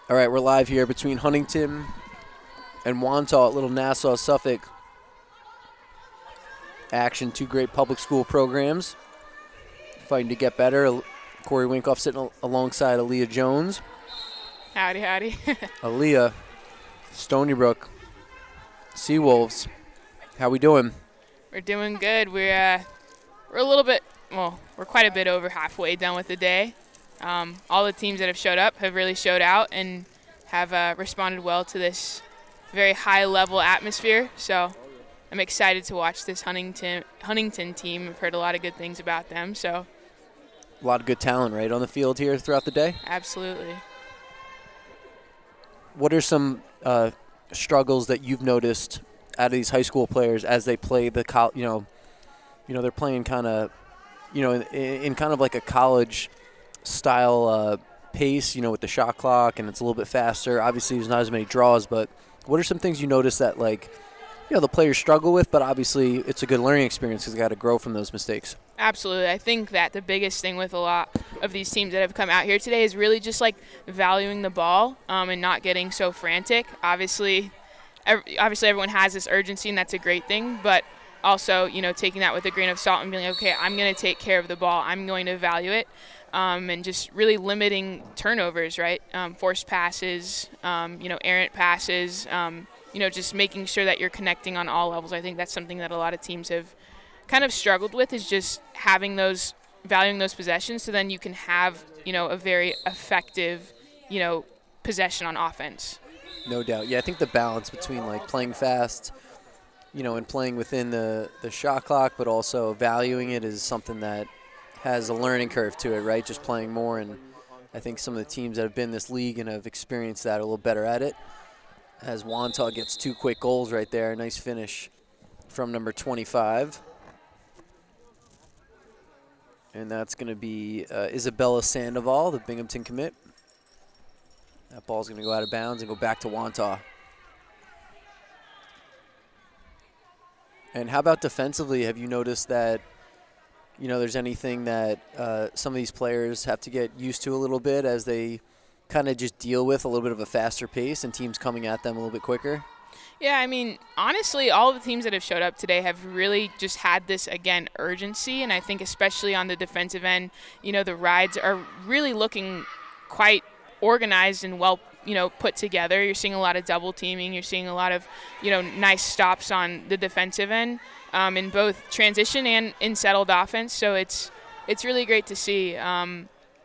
All right, we're live here between Huntington and Wantagh at Little Nassau, Suffolk. Action, two great public school programs fighting to get better. Corey Winkoff sitting alongside Aaliyah Jones. Howdy, howdy. Aaliyah, StonyBrook, Seawolves. How we doing? We're doing good. We're a little bit, well, we're quite a bit over halfway done with the day. All the teams that have showed up have really showed out and have responded well to this very high-level atmosphere. So I'm excited to watch this Huntington team. I've heard a lot of good things about them. So a lot of good talent, right, on the field here throughout the day? Absolutely. What are some struggles that you've noticed out of these high school players as they play the they're playing kind of, in kind of like a college style pace, with the shot clock, and it's a little bit faster. Obviously, there's not as many draws, but what are some things you notice that, the players struggle with, but obviously it's a good learning experience because they got to grow from those mistakes? Absolutely. I think that the biggest thing with a lot of these teams that have come out here today is really just valuing the ball and not getting so frantic. Obviously everyone has this urgency, and that's a great thing, but also, taking that with a grain of salt and being like, okay, I'm going to take care of the ball. I'm going to value it, and just really limiting turnovers, right? Forced passes, errant passes, just making sure that you're connecting on all levels. I think that's something that a lot of teams have kind of struggled with, is just valuing those possessions, so then you can have, a very effective, possession on offense. No doubt. Yeah, I think the balance between playing fast, and playing within the shot clock, but also valuing it is something that has a learning curve to it, right? Just playing more, and I think some of the teams that have been in this league and have experienced that are a little better at it. As Wantagh gets two quick goals right there. Nice finish from number 25. And that's going to be Isabella Sandoval, the Binghamton commit. That ball's going to go out of bounds and go back to Wantagh. And how about defensively? Have you noticed that, there's anything that some of these players have to get used to a little bit as they kind of just deal with a little bit of a faster pace and teams coming at them a little bit quicker? Yeah, I mean, honestly, all of the teams that have showed up today have really just had this, again, urgency. And I think especially on the defensive end, the rides are really looking quite organized and well, put together. You're seeing a lot of double teaming. You're seeing a lot of, nice stops on the defensive end in both transition and in settled offense. So it's really great to see.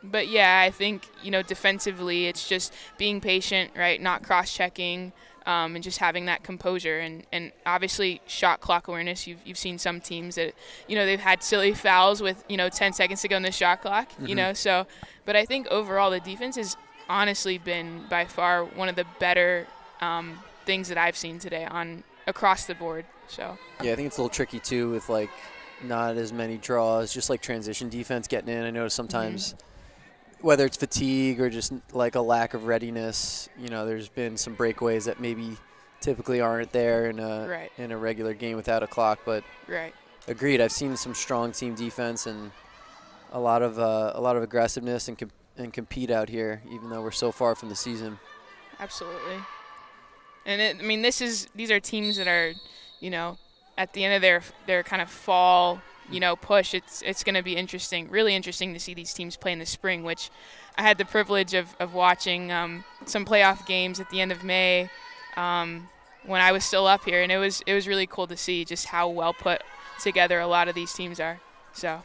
But, yeah, I think, defensively it's just being patient, right, not cross-checking, and just having that composure. And obviously shot clock awareness. You've seen some teams that, they've had silly fouls with, 10 seconds to go in the shot clock, So, but I think overall the defense has honestly been by far one of the better things that I've seen today across the board. So yeah, I think it's a little tricky, too, with, not as many draws, just transition defense getting in. I know sometimes – whether it's fatigue or just a lack of readiness, there's been some breakaways that maybe typically aren't there in a regular game without a clock. But agreed, I've seen some strong team defense and a lot of aggressiveness and compete out here, even though we're so far from the season. Absolutely, and these are teams that are, at the end of their kind of fall. Push. It's going to be interesting, really interesting to see these teams play in the spring, which I had the privilege of watching some playoff games at the end of May when I was still up here, and it was really cool to see just how well put together a lot of these teams are. So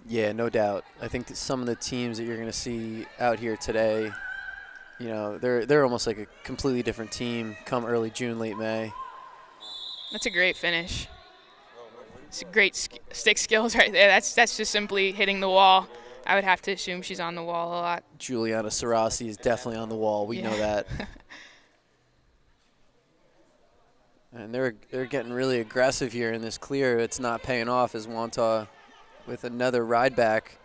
yeah, no doubt. I think that some of the teams that you're going to see out here today, they're almost like a completely different team come early June, late May. That's a great finish. It's great stick skills right there. That's just simply hitting the wall. I would have to assume she's on the wall a lot. Juliana Sarasi is definitely on the wall. We know that. And they're getting really aggressive here in this clear. It's not paying off as Wantagh with another ride back.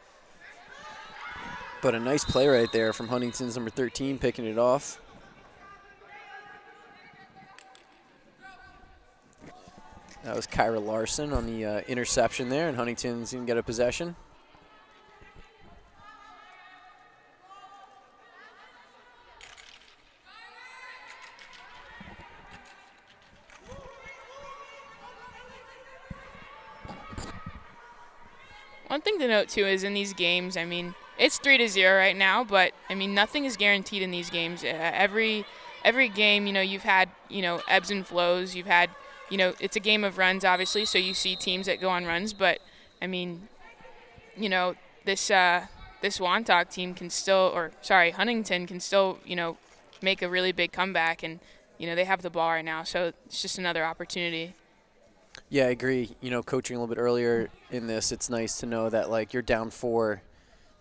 But a nice play right there from Huntington's number 13 picking it off. That was Kyra Larson on the interception there, and Huntington's going to get a possession. One thing to note, too, is in these games, I mean, it's 3-0 right now, but, I mean, nothing is guaranteed in these games. Every game, you've had, ebbs and flows. You've had, it's a game of runs, obviously, so you see teams that go on runs. But, I mean, this Wantagh team can still, Huntington can still, make a really big comeback. And, they have the ball right now, so it's just another opportunity. Yeah, I agree. Coaching a little bit earlier in this, it's nice to know that, like, you're down 4,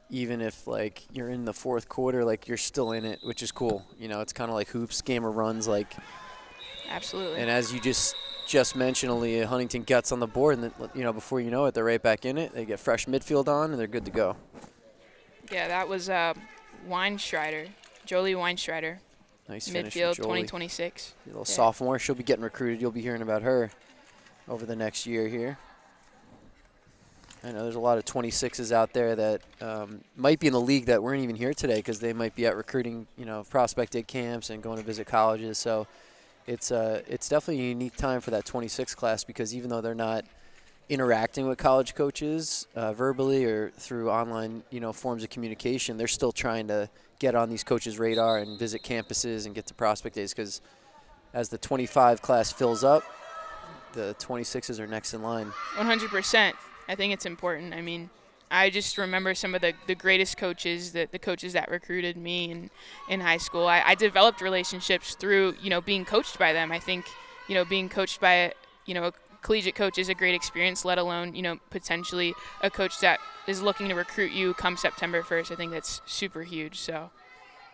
even if, like, you're in the fourth quarter, like, you're still in it, which is cool. It's kind of like hoops, game of runs, like. Absolutely. And as you just mentioned, Aaliyah, Huntington gets on the board, and then, before you know it, they're right back in it. They get fresh midfield on, and they're good to go. Yeah, that was Weinstreiter, Jolie Weinstreiter. Nice finish midfield, from Jolie. 2026. A little sophomore. She'll be getting recruited. You'll be hearing about her over the next year here. I know there's a lot of 26s out there that might be in the league that weren't even here today because they might be at recruiting, prospect day camps and going to visit colleges. So it's definitely a unique time for that 26 class because even though they're not interacting with college coaches verbally or through online, forms of communication, they're still trying to get on these coaches' radar and visit campuses and get to prospect days because as the 25 class fills up, the 26s are next in line. 100%. I think it's important. I mean, I just remember some of the greatest coaches, the coaches that recruited me in high school. I developed relationships through, being coached by them. I think, being coached by, a collegiate coach is a great experience, let alone, potentially a coach that is looking to recruit you come September 1st. I think that's super huge. So.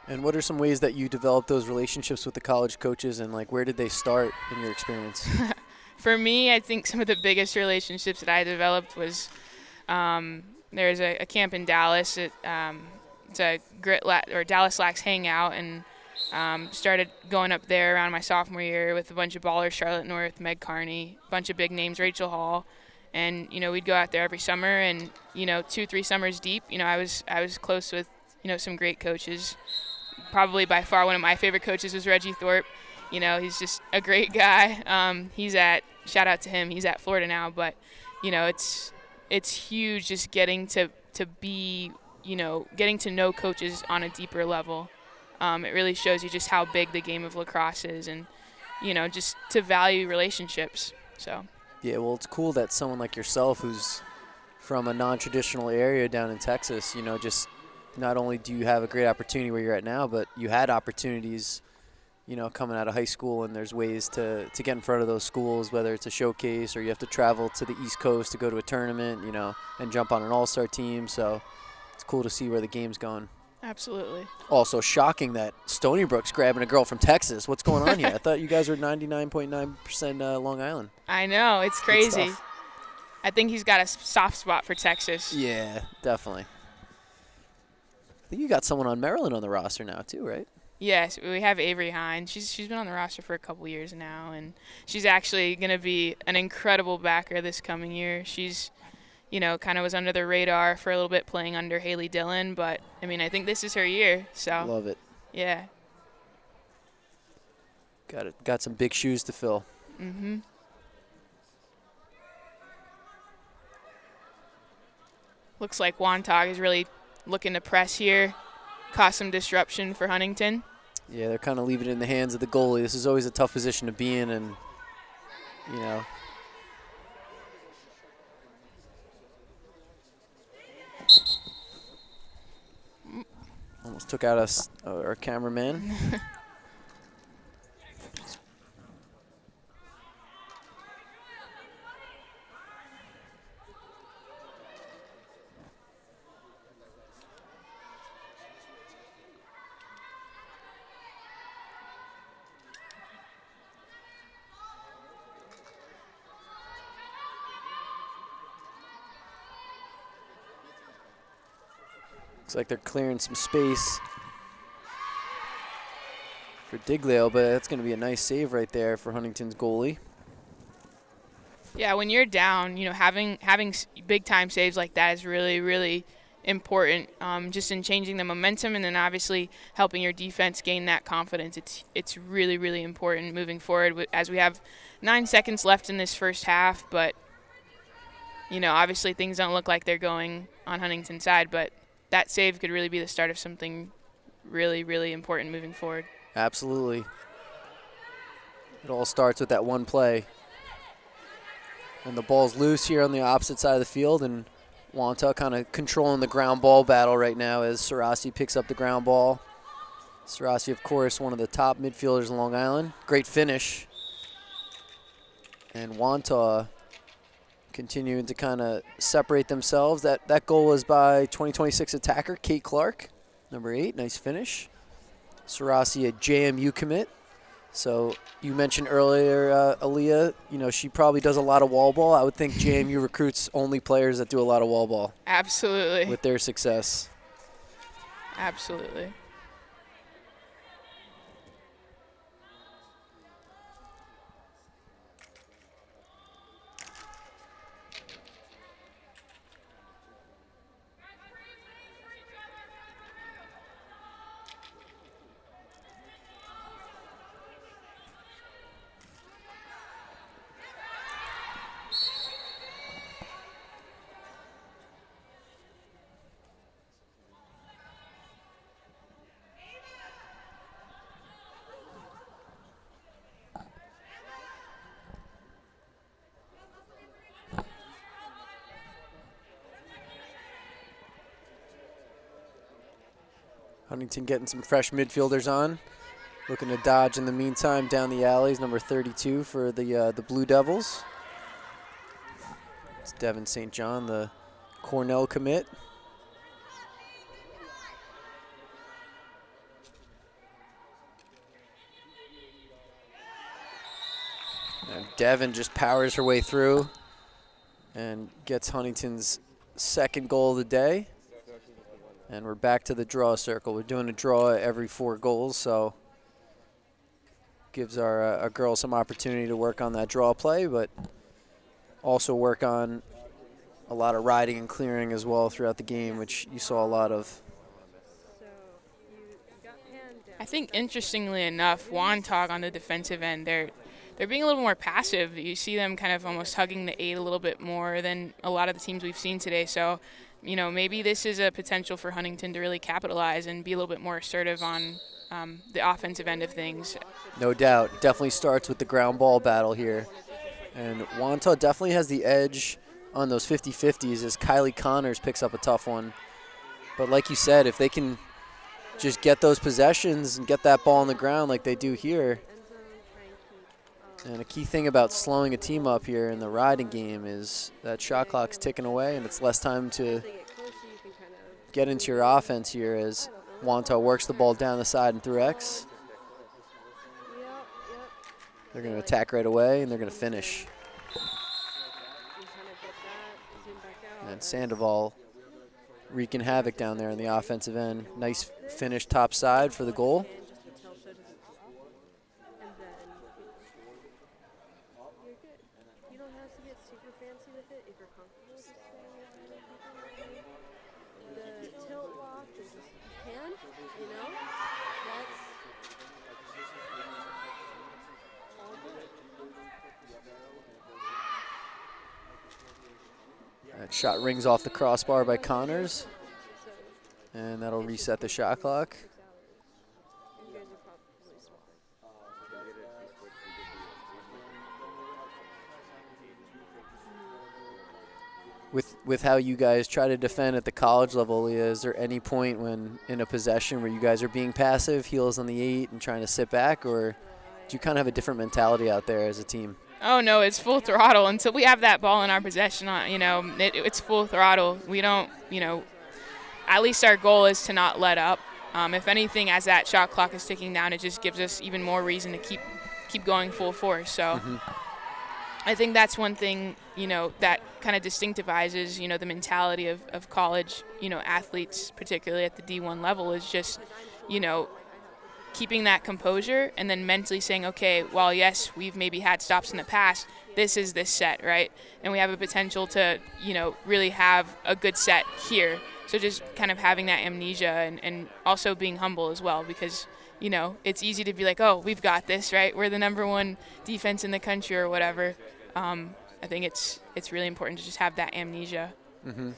And what are some ways that you developed those relationships with the college coaches and, like, where did they start in your experience? For me, I think some of the biggest relationships that I developed was there's a camp in Dallas. It's a Dallas Lax hangout, and started going up there around my sophomore year with a bunch of ballers, Charlotte North, Meg Carney, a bunch of big names, Rachel Hall. And, we'd go out there every summer and, 2-3 summers deep, I was close with, some great coaches. Probably by far one of my favorite coaches was Reggie Thorpe. He's just a great guy. Shout out to him, he's at Florida now, but, it's huge just getting to be, getting to know coaches on a deeper level. It really shows you just how big the game of lacrosse is and, just to value relationships. So. Yeah, well, it's cool that someone like yourself who's from a non-traditional area down in Texas, just not only do you have a great opportunity where you're at now, but you had opportunities coming out of high school, and there's ways to get in front of those schools, whether it's a showcase or you have to travel to the East Coast to go to a tournament, and jump on an all-star team. So it's cool to see where the game's going. Absolutely. Also shocking that StonyBrook's grabbing a girl from Texas. What's going on here? I thought you guys were 99.9% Long Island. I know. It's crazy. I think he's got a soft spot for Texas. Yeah, definitely. I think you got someone on Maryland on the roster now too, right? Yes, we have Avery Hines. She's been on the roster for a couple years now, and she's actually going to be an incredible backer this coming year. She's, kind of was under the radar for a little bit playing under Haley Dillon, but, I think this is her year. So Love it. Yeah. Got some big shoes to fill. Mm-hmm. Looks like Wantagh is really looking to press here. Cause some disruption for Huntington. Yeah, they're kind of leaving it in the hands of the goalie. This is always a tough position to be in, and, almost took out our cameraman. Looks like they're clearing some space for Diglio, but that's going to be a nice save right there for Huntington's goalie. Yeah, when you're down, having big time saves like that is really, really important. Just in changing the momentum and then obviously helping your defense gain that confidence. It's really, really important moving forward as we have 9 seconds left in this first half, but Obviously things don't look like they're going on Huntington's side, but that save could really be the start of something really, really important moving forward. Absolutely. It all starts with that one play. And the ball's loose here on the opposite side of the field, and Wantagh kind of controlling the ground ball battle right now as Sarasi picks up the ground ball. Sarasi, of course, one of the top midfielders in Long Island. Great finish. And Wantagh continuing to kind of separate themselves. That goal was by 2026 attacker Kate Clark, number 8. Nice finish. Sarasi, a JMU commit. So you mentioned earlier, Aaliyah, she probably does a lot of wall ball. I would think JMU recruits only players that do a lot of wall ball. Absolutely. With their success. Absolutely. Huntington getting some fresh midfielders on. Looking to dodge in the meantime down the alleys, number 32 for the Blue Devils. It's Devin St. John, the Cornell commit. And Devin just powers her way through and gets Huntington's second goal of the day. And we're back to the draw circle. We're doing a draw every 4 goals, so gives our girls some opportunity to work on that draw play, but also work on a lot of riding and clearing as well throughout the game, which you saw a lot of. I think interestingly enough, Wantagh on the defensive end, they're being a little more passive. You see them kind of almost hugging the 8 a little bit more than a lot of the teams we've seen today. So, maybe this is a potential for Huntington to really capitalize and be a little bit more assertive on the offensive end of things. No doubt. Definitely starts with the ground ball battle here. And Wantagh definitely has the edge on those 50-50s as Kylie Connors picks up a tough one. But like you said, if they can just get those possessions and get that ball on the ground like they do here. And a key thing about slowing a team up here in the riding game is that shot clock's ticking away and it's less time to get into your offense here as Wantagh works the ball down the side and through X. They're going to attack right away and they're going to finish. And Sandoval wreaking havoc down there in the offensive end. Nice finish top side for the goal. That shot rings off the crossbar by Connors, and that'll reset the shot clock. With how you guys try to defend at the college level, Leah, is there any point when in a possession where you guys are being passive, heels on the 8 and trying to sit back, or do you kind of have a different mentality out there as a team? Oh, no, it's full throttle. Until we have that ball in our possession, it's full throttle. We don't, at least our goal is to not let up. If anything, as that shot clock is ticking down, it just gives us even more reason to keep going full force. So I think that's one thing, that kind of distinctivizes, the mentality of college, athletes, particularly at the D1 level, is just, keeping that composure and then mentally saying, okay, well, yes, we've maybe had stops in the past. This is this set, right? And we have a potential to, really have a good set here. So just kind of having that amnesia and also being humble as well, because, it's easy to be like, oh, we've got this, right? We're the #1 defense in the country or whatever. I think it's really important to just have that amnesia. Mm-hmm.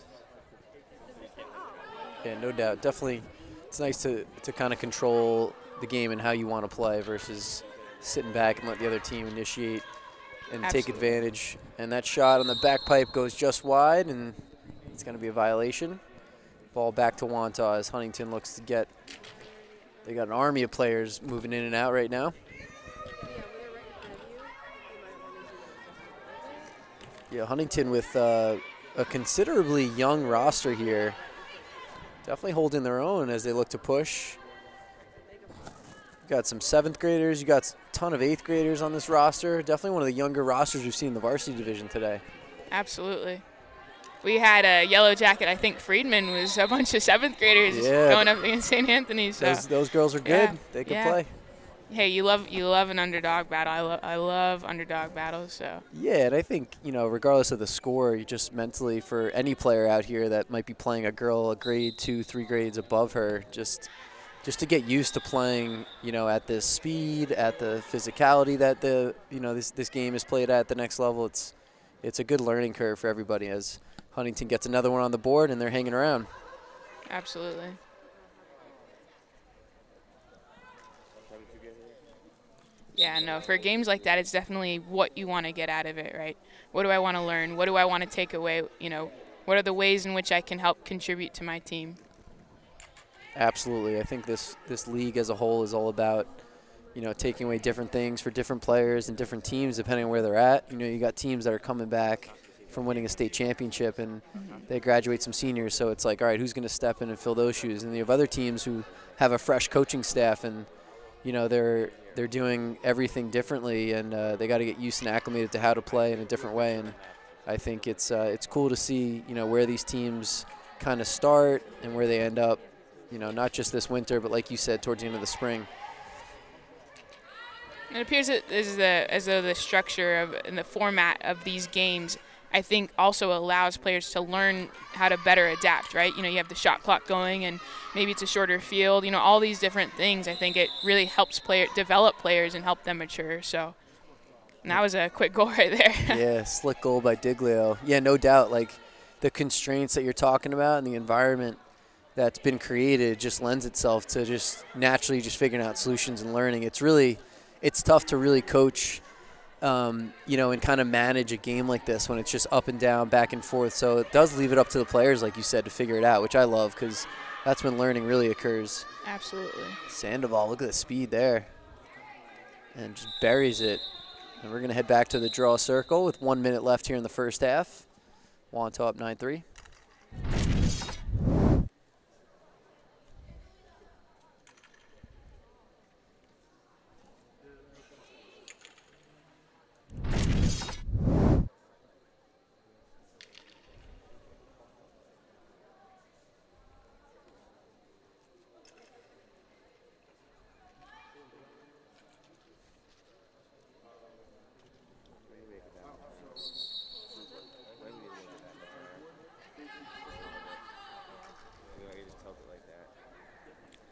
Yeah, no doubt. Definitely, it's nice to kind of control the game and how you want to play versus sitting back and let the other team initiate and take advantage. And that shot on the back pipe goes just wide, and it's going to be a violation. Ball back to Wantagh as Huntington looks to get. They got an army of players moving in and out right now. Yeah, Huntington with a considerably young roster here. Definitely holding their own as they look to push. You got some 7th graders. You got a ton of 8th graders on this roster. Definitely one of the younger rosters we've seen in the varsity division today. Absolutely. We had a yellow jacket. I think Friedman was a bunch of 7th graders going up against St. Anthony's. So. Those girls are good. Yeah. They can play. Hey, you love an underdog battle. I love underdog battles. So. Yeah, and I think, regardless of the score, you just mentally for any player out here that might be playing a girl a grade 2, 3 grades above her, just to get used to playing, at this speed, at the physicality that this game is played at the next level. It's a good learning curve for everybody as Huntington gets another one on the board and they're hanging around. Absolutely. Yeah, no, for games like that, it's definitely what you want to get out of it, right? What do I want to learn? What do I want to take away? What are the ways in which I can help contribute to my team? Absolutely. I think this league as a whole is all about, taking away different things for different players and different teams depending on where they're at. You got teams that are coming back from winning a state championship and they graduate some seniors, so it's like, all right, who's going to step in and fill those shoes? And you have other teams who have a fresh coaching staff and, they're doing everything differently, and they got to get used and acclimated to how to play in a different way. And I think it's cool to see where these teams kind of start and where they end up. Not just this winter, but like you said, towards the end of the spring. It appears as though the structure and the format of these games, I think, also allows players to learn how to better adapt, right? You have the shot clock going, and maybe it's a shorter field. All these different things. I think it really helps develop players and help them mature. So, and that was a quick goal right there. Yeah, slick goal by Diglio. Yeah, no doubt. Like the constraints that you're talking about and the environment that's been created just lends itself to just naturally just figuring out solutions and learning. It's tough to really coach. And kind of manage a game like this when it's just up and down, back and forth. So it does leave it up to the players, like you said, to figure it out, which I love because that's when learning really occurs. Absolutely. Sandoval, look at the speed there. And just buries it. And we're going to head back to the draw circle with 1 minute left here in the first half. Wantagh up 9-3.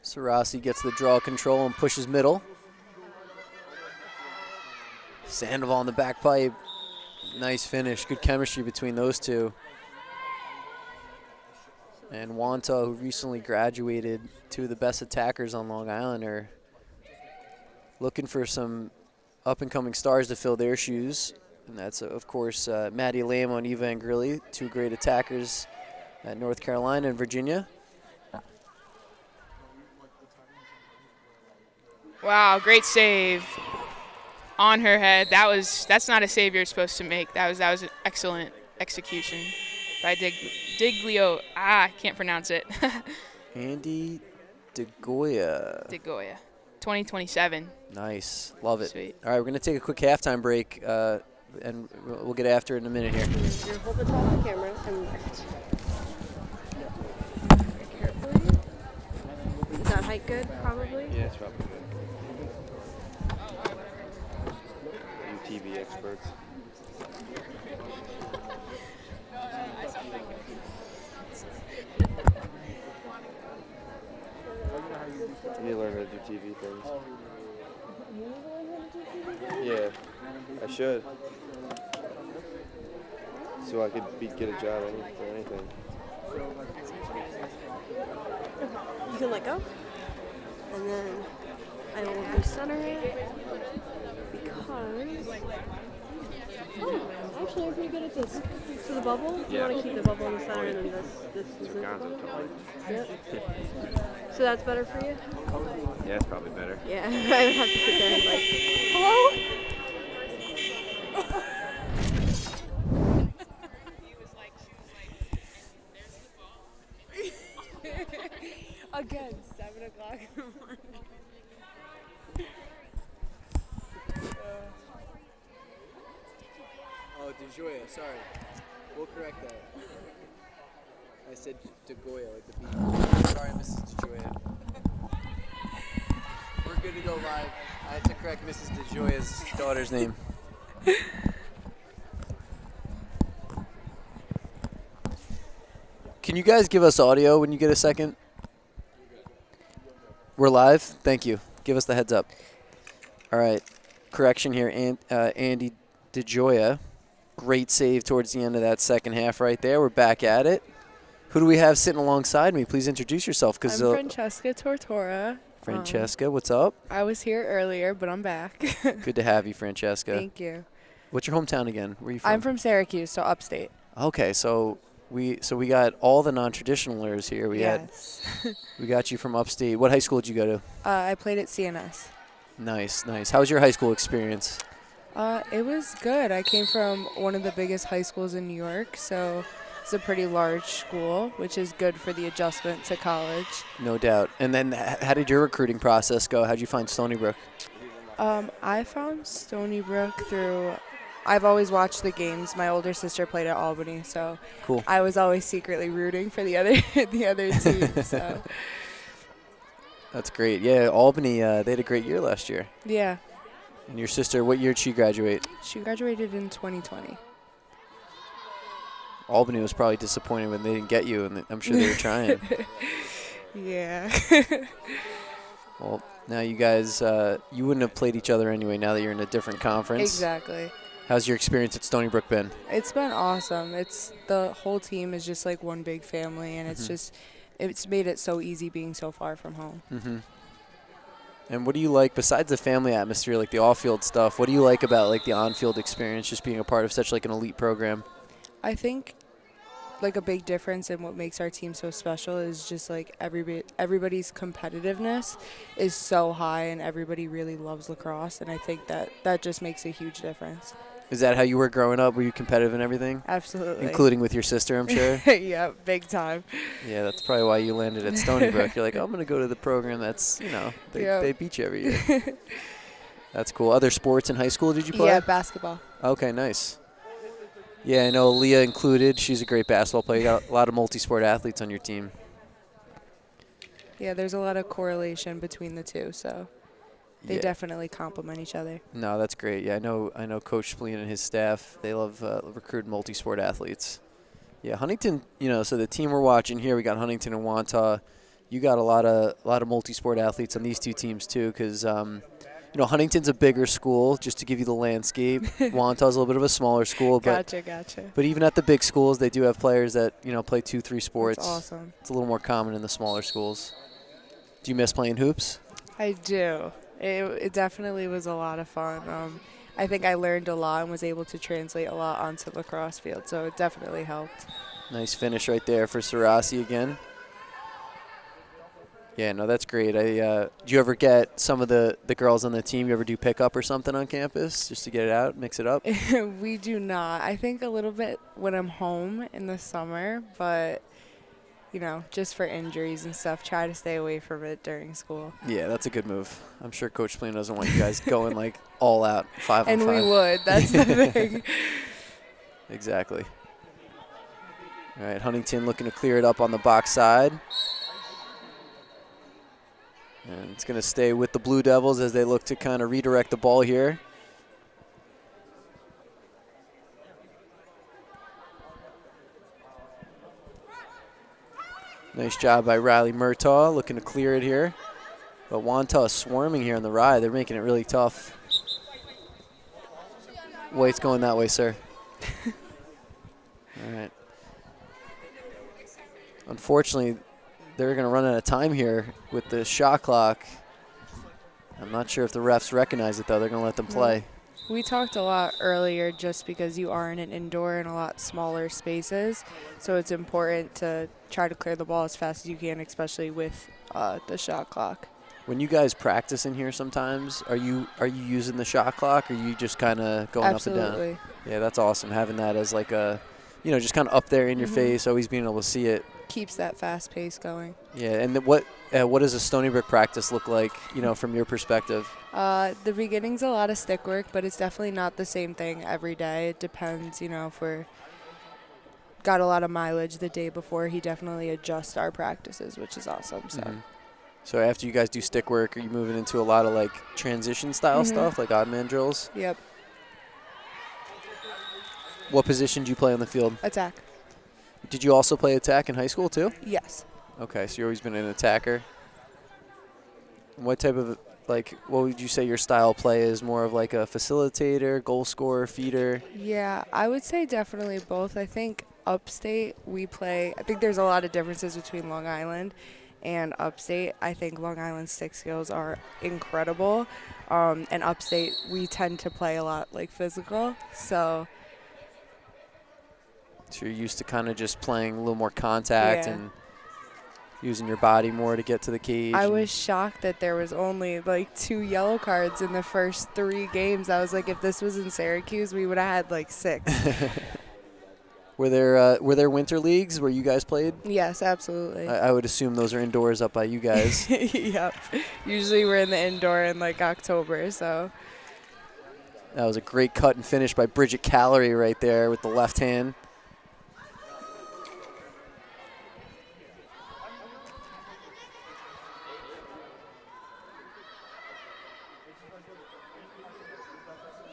Sarasi gets the draw control and pushes middle. Sandoval on the back pipe. Nice finish. Good chemistry between those two. And Wantagh, who recently graduated, two of the best attackers on Long Island, are looking for some up-and-coming stars to fill their shoes. And that's, of course, Maddie Lamo and Eva Angrilli, two great attackers at North Carolina and Virginia. Wow, great save on her head. That's not a save you're supposed to make. That was an excellent execution by Diglio. I can't pronounce it. Andy DeGoya. 2027. Nice. Love it. Sweet. All right, we're going to take a quick halftime break, and we'll get after it in a minute here. You're holding the top of the camera and carefully. Is that height good, probably? Yeah, it's probably good. You TV experts. You need to learn how to do TV things. Yeah, I should. So I could get a job or anything. You can let go. And then I will recenter it because... Oh, actually I'm pretty good at this. So the bubble, you want to keep the bubble in the center and then this is the bubble. Yep. So that's better for you? Yeah, it's probably better. Yeah, I would have to sit there and like, hello? Again, 7 o'clock in the morning. Oh, DeGioia, sorry. We'll correct that. I said DeGoya, like the beach. Sorry, Mrs. DeGioia. We're good to go live. I had to correct Mrs. DeGioia's daughter's name. Can you guys give us audio when you get a second? We're live? Thank you. Give us the heads up. All right. Correction here. Andy DeGioia. Great save towards the end of that second half right there. We're back at it. Who do we have sitting alongside me? Please introduce yourself. I'm Francesca Tortora. Francesca, what's up? I was here earlier, but I'm back. Good to have you, Francesca. Thank you. What's your hometown again? Where are you from? I'm from Syracuse, so upstate. Okay, so we got all the non-traditionalers here. Yes. We got you from upstate. What high school did you go to? I played at CNS. Nice, nice. How was your high school experience? It was good. I came from one of the biggest high schools in New York, so it's a pretty large school, which is good for the adjustment to college. No doubt. And then how did your recruiting process go? How did you find StonyBrook? I found StonyBrook through... I've always watched the games. My older sister played at Albany, so cool. I was always secretly rooting for the other team. So. That's great. Yeah, Albany, they had a great year last year. Yeah. And your sister, what year did she graduate? She graduated in 2020. Albany was probably disappointed when they didn't get you, and I'm sure they were trying. Yeah. Well, now you guys, you wouldn't have played each other anyway now that you're in a different conference. Exactly. How's your experience at StonyBrook been? It's been awesome. The whole team is just like one big family, and it's made it so easy being so far from home. Mm-hmm. And what do you like, besides the family atmosphere, like the off-field stuff, what do you like about like the on-field experience, just being a part of such like an elite program? I think like a big difference in what makes our team so special is just like everybody's competitiveness is so high, and everybody really loves lacrosse, and I think that just makes a huge difference. Is that how you were growing up? Were you competitive in everything? Absolutely. Including with your sister, I'm sure? Yeah, big time. Yeah, that's probably why you landed at StonyBrook. You're like, oh, I'm going to go to the program that's, they beat you every year. That's cool. Other sports in high school did you play? Yeah, basketball. Okay, nice. Yeah, I know Leah included. She's a great basketball player. You got a lot of multi-sport athletes on your team. Yeah, there's a lot of correlation between the two, so they definitely complement each other. No, that's great. Yeah, I know Coach Spleen and his staff, they love recruiting multi-sport athletes. Yeah, Huntington, so the team we're watching here, we got Huntington and Wantagh. You got a lot of multi-sport athletes on these two teams too, because Huntington's a bigger school, just to give you the landscape. Wantagh's a little bit of a smaller school. Gotcha. But even at the big schools, they do have players that, play 2-3 sports. That's awesome. It's a little more common in the smaller schools. Do you miss playing hoops? I do. It definitely was a lot of fun. I think I learned a lot and was able to translate a lot onto the lacrosse field, so it definitely helped. Nice finish right there for Sarasi again. Yeah, no, that's great. Do you ever get some of the girls on the team, you ever do pickup or something on campus just to get it out, mix it up? We do not. I think a little bit when I'm home in the summer, but, just for injuries and stuff, try to stay away from it during school. Yeah, that's a good move. I'm sure Coach Spleen doesn't want you guys going, all out, 5-on-5. And we would. That's the thing. Exactly. All right, Huntington looking to clear it up on the box side. And it's going to stay with the Blue Devils as they look to kind of redirect the ball here. Nice job by Riley Murtaugh, looking to clear it here. But Wantagh swarming here on the ride. They're making it really tough. Wait's going that way, sir. Unfortunately, they're going to run out of time here with the shot clock. I'm not sure if the refs recognize it, though. They're going to let them play. We talked a lot earlier just because you are in an indoor and a lot smaller spaces, so it's important to try to clear the ball as fast as you can, especially with the shot clock. When you guys practice in here sometimes, are you using the shot clock, or are you just kind of going up and down? Absolutely. Yeah, that's awesome, having that as like a, just kind of up there in your face, always being able to see it. Keeps that fast pace going. Yeah, and what does a StonyBrook practice look like, from your perspective? The beginning's a lot of stick work, but it's definitely not the same thing every day. It depends, if we're got a lot of mileage the day before, he definitely adjusts our practices, which is awesome. So. So after you guys do stick work, are you moving into a lot of like transition style stuff, like odd man drills? Yep. What position do you play on the field? Attack. Did you also play attack in high school too? Yes. Okay, so you've always been an attacker. What type of, what would you say your style of play is? More of like a facilitator, goal scorer, feeder? Yeah, I would say definitely both. I think upstate I think there's a lot of differences between Long Island and upstate. I think Long Island stick skills are incredible. And upstate, we tend to play a lot like physical. So you're used to kind of just playing a little more contact and using your body more to get to the cage. I was shocked that there was only like 2 yellow cards in the first 3 games. I was like, if this was in Syracuse, we would have had like 6. Were there winter leagues where you guys played? Yes, absolutely. I would assume those are indoors up by you guys. Yep. Usually we're in the indoor in like October, so. That was a great cut and finish by Bridget Calorie right there with the left hand.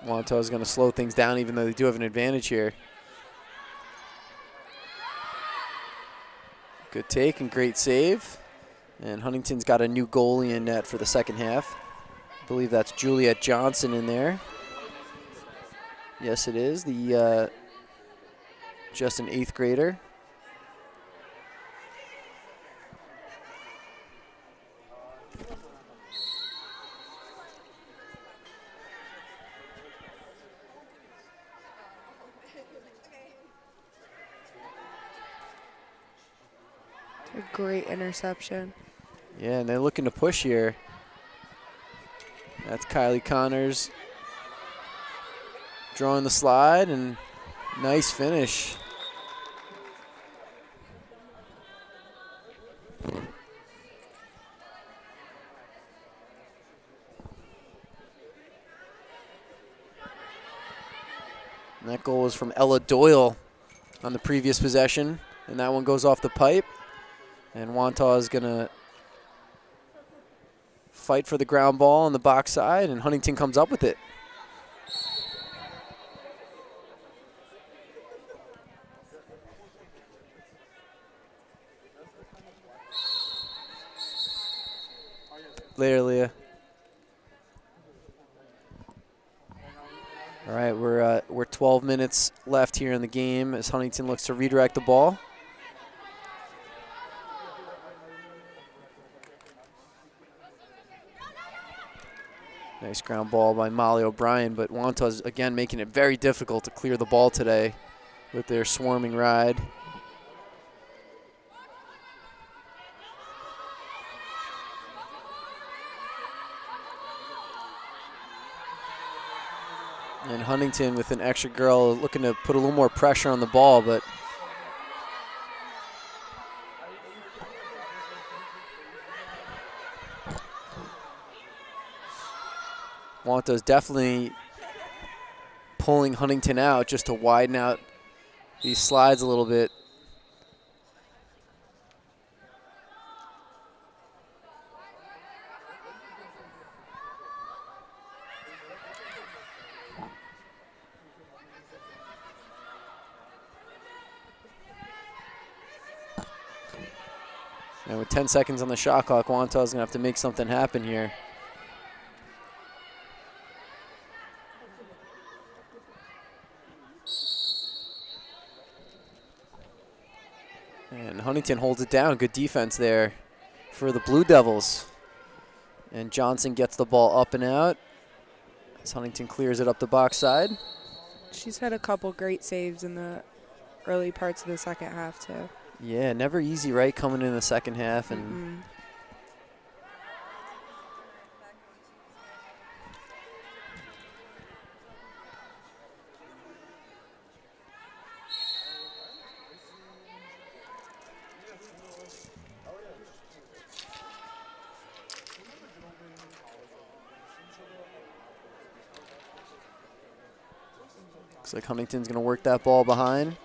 Wantagh is going to slow things down, even though they do have an advantage here. Good take and great save. And Huntington's got a new goalie in net for the second half. I believe that's Juliet Johnson in there. Yes, it is. The just an 8th grader. A great interception. Yeah, and they're looking to push here. That's Kylie Connors drawing the slide, and nice finish. And that goal was from Ella Doyle on the previous possession, and that one goes off the pipe. And Wantagh is going to fight for the ground ball on the box side, and Huntington comes up with it. Later, Leah. All right, we're 12 minutes left here in the game as Huntington looks to redirect the ball. Nice ground ball by Molly O'Brien, but Wantagh's again making it very difficult to clear the ball today with their swarming ride. And Huntington with an extra girl looking to put a little more pressure on the ball, but Wantagh's definitely pulling Huntington out just to widen out these slides a little bit. And with 10 seconds on the shot clock, Wantagh's going to have to make something happen here. And Huntington holds it down. Good defense there for the Blue Devils. And Johnson gets the ball up and out as Huntington clears it up the box side. She's had a couple great saves in the early parts of the second half, too. Yeah, never easy, right, coming in the second half. And looks like Huntington's going to work that ball behind.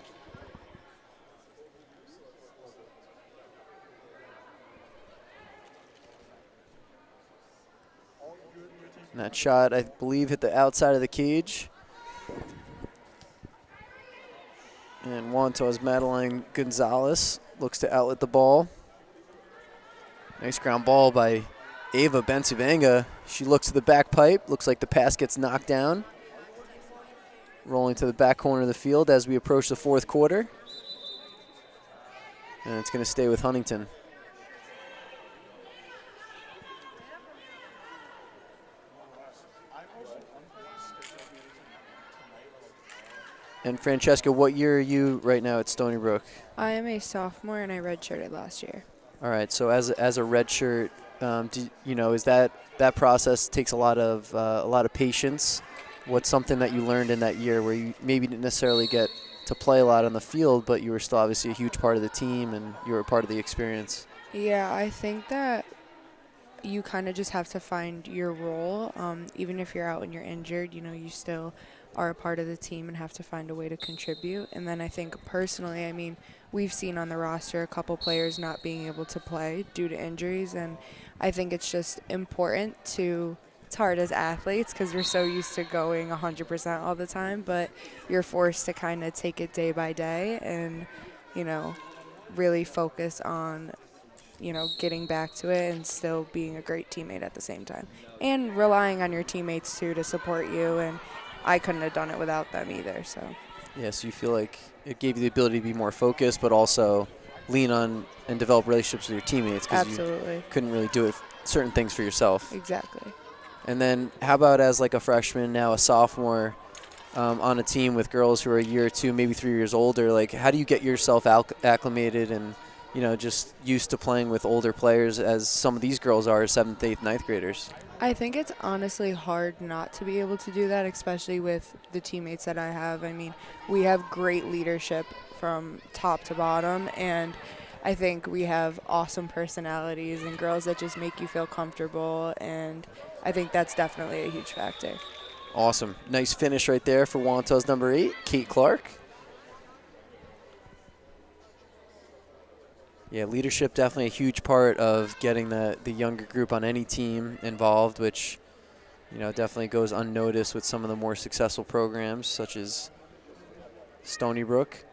And that shot, I believe, hit the outside of the cage. And Wantagh's Madeline Gonzalez looks to outlet the ball. Nice ground ball by Ava Bensivanga. She looks to the back pipe. Looks like the pass gets knocked down. Rolling to the back corner of the field as we approach the fourth quarter. And it's going to stay with Huntington. And Francesca, what year are you right now at StonyBrook? I am a sophomore, and I redshirted last year. All right. So as a redshirt, is that process takes a lot of patience. What's something that you learned in that year where you maybe didn't necessarily get to play a lot on the field, but you were still obviously a huge part of the team and you were a part of the experience? Yeah, I think that you kind of just have to find your role. Even if you're out and you're injured, you still are a part of the team and have to find a way to contribute. And then I think personally, I mean, we've seen on the roster a couple players not being able to play due to injuries, and I think it's just important to – it's hard as athletes because we're so used to going 100% all the time, but you're forced to kind of take it day by day and, really focus on, getting back to it and still being a great teammate at the same time. And relying on your teammates, too, to support you, and I couldn't have done it without them either. So. Yeah, so you feel like it gave you the ability to be more focused, but also lean on and develop relationships with your teammates because you couldn't really do certain things for yourself. Exactly. And then how about as like a freshman, now a sophomore, on a team with girls who are a year or two, maybe 3 years older? Like, how do you get yourself acclimated and, just used to playing with older players as some of these girls are 7th, 8th, 9th graders? I think it's honestly hard not to be able to do that, especially with the teammates that I have. I mean, we have great leadership from top to bottom, and I think we have awesome personalities and girls that just make you feel comfortable, and I think that's definitely a huge factor. Awesome. Nice finish right there for Wantagh's number 8, Kate Clark. Yeah, leadership definitely a huge part of getting the younger group on any team involved, which, definitely goes unnoticed with some of the more successful programs such as StonyBrook.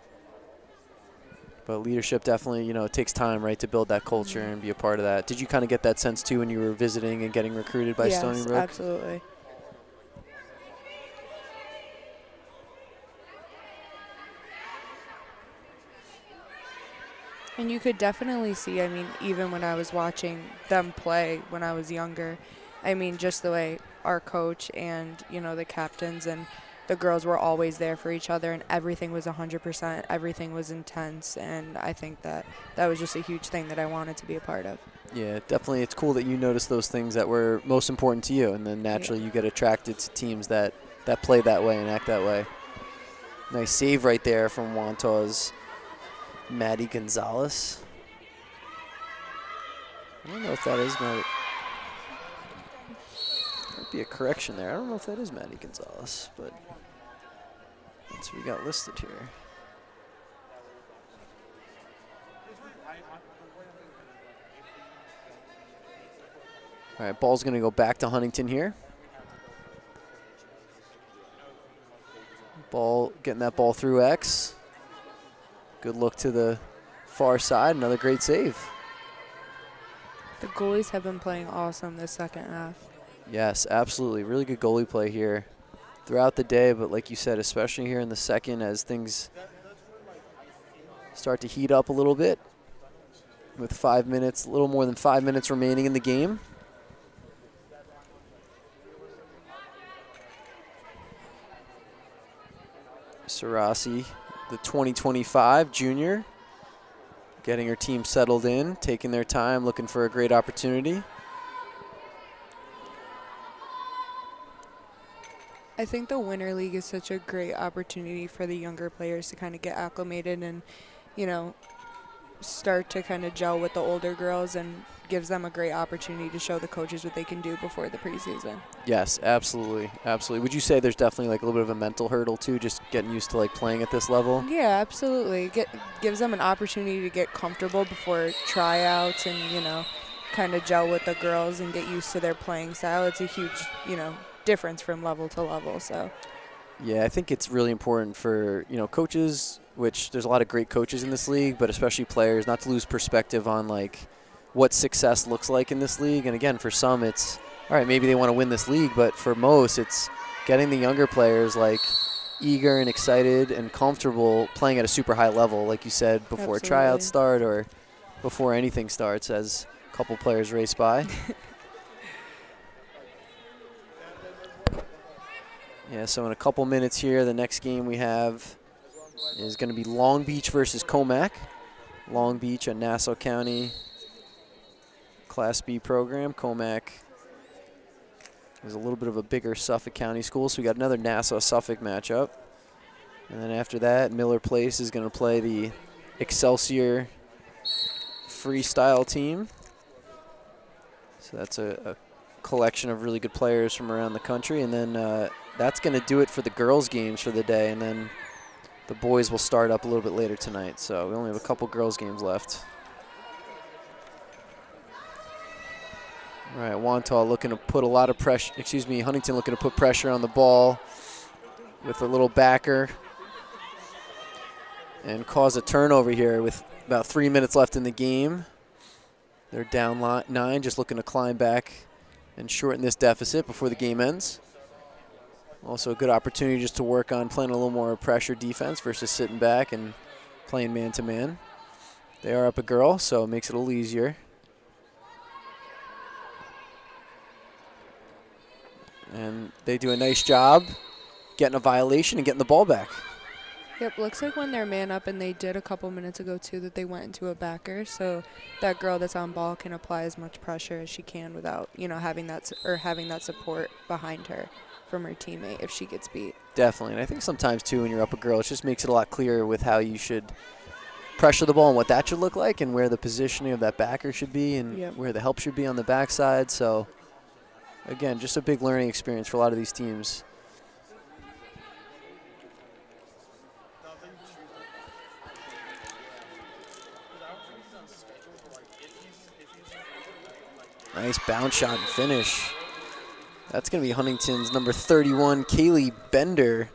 But leadership definitely, it takes time, right, to build that culture and be a part of that. Did you kind of get that sense, too, when you were visiting and getting recruited by StonyBrook? Yes, absolutely. And you could definitely see, I mean, even when I was watching them play when I was younger, I mean, just the way our coach and, the captains and the girls were always there for each other, and everything was 100%, everything was intense, and I think that was just a huge thing that I wanted to be a part of. Yeah, definitely. It's cool that you noticed those things that were most important to you, and then naturally you get attracted to teams that play that way and act that way. Nice save right there from Wantagh's Maddie Gonzalez. I don't know if that is Maddie. Might be a correction there. I don't know if that is Maddie Gonzalez, but that's what we got listed here. All right, ball's going to go back to Huntington here. Getting that ball through X. Good look to the far side. Another great save. The goalies have been playing awesome this second half. Yes, absolutely. Really good goalie play here throughout the day, but like you said, especially here in the second as things start to heat up a little bit with 5 minutes, a little more than 5 minutes remaining in the game. Sarasi, the 2025 junior, getting her team settled in, taking their time, looking for a great opportunity. I think the Winter League is such a great opportunity for the younger players to kind of get acclimated and, you know, start to kind of gel with the older girls, and gives them a great opportunity to show the coaches what they can do before the preseason. Yes, absolutely, absolutely. Would you say there's definitely like a little bit of a mental hurdle too, just getting used to like playing at this level? Yeah, absolutely. Gives them an opportunity to get comfortable before tryouts and, you know, kind of gel with the girls and get used to their playing style. It's a huge, you know, difference from level to level. So yeah, I think it's really important for, you know, coaches, which there's a lot of great coaches in this league, but especially players, not to lose perspective on like what success looks like in this league. And again, for some it's, all right, maybe they want to win this league, but for most it's getting the younger players like eager and excited and comfortable playing at a super high level, like you said, before Absolutely. tryouts start or before anything starts, as a couple players race by. Yeah, so in a couple minutes here, the next game we have is going to be Long Beach versus Comac. Long Beach, a Nassau County Class B program. Comac is a little bit of a bigger Suffolk County school, so we got another Nassau-Suffolk matchup. And then after that, Miller Place is going to play the Excelsior freestyle team. So that's a collection of really good players from around the country. And then that's going to do it for the girls' games for the day. And then the boys will start up a little bit later tonight. So we only have a couple girls' games left. All right, Wantagh looking to put a lot of pressure, Huntington looking to put pressure on the ball with a little backer and cause a turnover here with about 3 minutes left in the game. They're down 9, just looking to climb back and shorten this deficit before the game ends. Also a good opportunity just to work on playing a little more pressure defense versus sitting back and playing man-to-man. They are up a girl, so it makes it a little easier. And they do a nice job getting a violation and getting the ball back. Yep, looks like when they're man up, and they did a couple minutes ago too, that they went into a backer, so that girl that's on ball can apply as much pressure as she can without, you know, having that support behind her from her teammate if she gets beat. Definitely, and I think sometimes too when you're up a girl, it just makes it a lot clearer with how you should pressure the ball and what that should look like and where the positioning of that backer should be and where the help should be on the backside. So again, just a big learning experience for a lot of these teams. Nice bounce shot and finish. That's going to be Huntington's number 31, Kaylee Bender.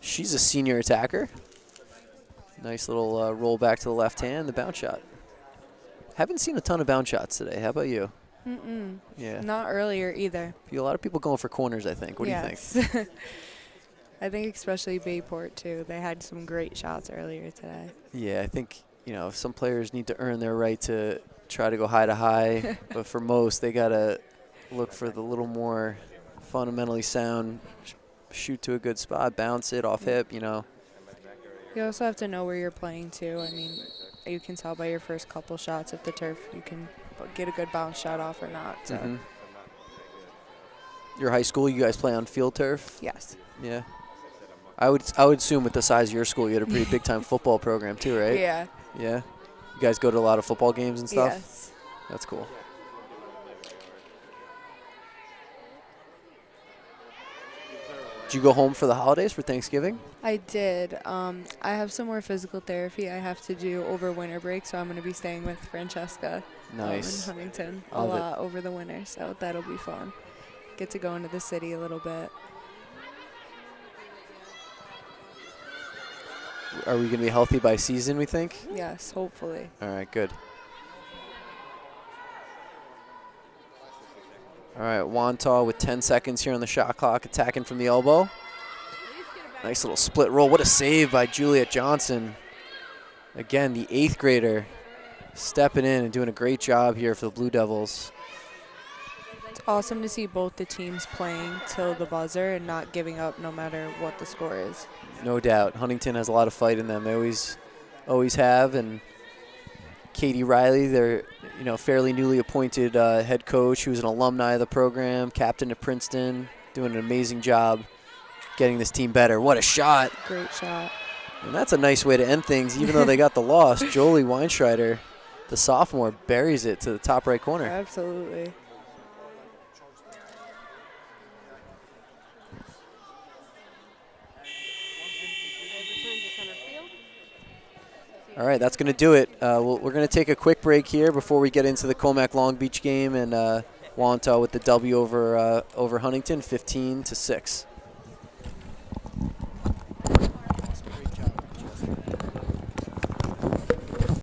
She's a senior attacker. Nice little roll back to the left hand, the bounce shot. Haven't seen a ton of bounce shots today. How about you? Mm-mm. Yeah. Not earlier either. A lot of people going for corners, I think. What do you think? I think especially Bayport, too. They had some great shots earlier today. Yeah, I think, you know, some players need to earn their right to try to go high to high. But for most, they got to look for the little more fundamentally sound, shoot to a good spot, bounce it off hip, you know. You also have to know where you're playing, too. I mean, you can tell by your first couple shots if the turf, you can get a good bounce shot off or not. So. Your high school, you guys play on field turf? Yes. Yeah. I would assume with the size of your school, you had a pretty big time football program too, right? Yeah. Yeah. You guys go to a lot of football games and stuff? Yes. That's cool. Did you go home for the holidays for Thanksgiving? I did. I have some more physical therapy I have to do over winter break, so I'm going to be staying with Francesca Nice. in Huntington Love a lot over the winter, so that'll be fun. Get to go into the city a little bit. Are we going to be healthy by season, we think? Yes, hopefully. All right, good. All right, Wantagh with 10 seconds here on the shot clock, attacking from the elbow. Nice little split roll. What a save by Juliet Johnson. Again, the 8th grader stepping in and doing a great job here for the Blue Devils. It's awesome to see both the teams playing till the buzzer and not giving up no matter what the score is. No doubt. Huntington has a lot of fight in them. They always have. And Katie Riley, their fairly newly appointed head coach, who's an alumni of the program, captain at Princeton, doing an amazing job getting this team better. What a shot. Great shot. And that's a nice way to end things, even though they got the loss. Jolie Weinschreider, the sophomore, buries it to the top right corner. Absolutely. All right, that's going to do it. We're going to take a quick break here before we get into the Comac Long Beach game and Wantagh with the W over Huntington, 15-6.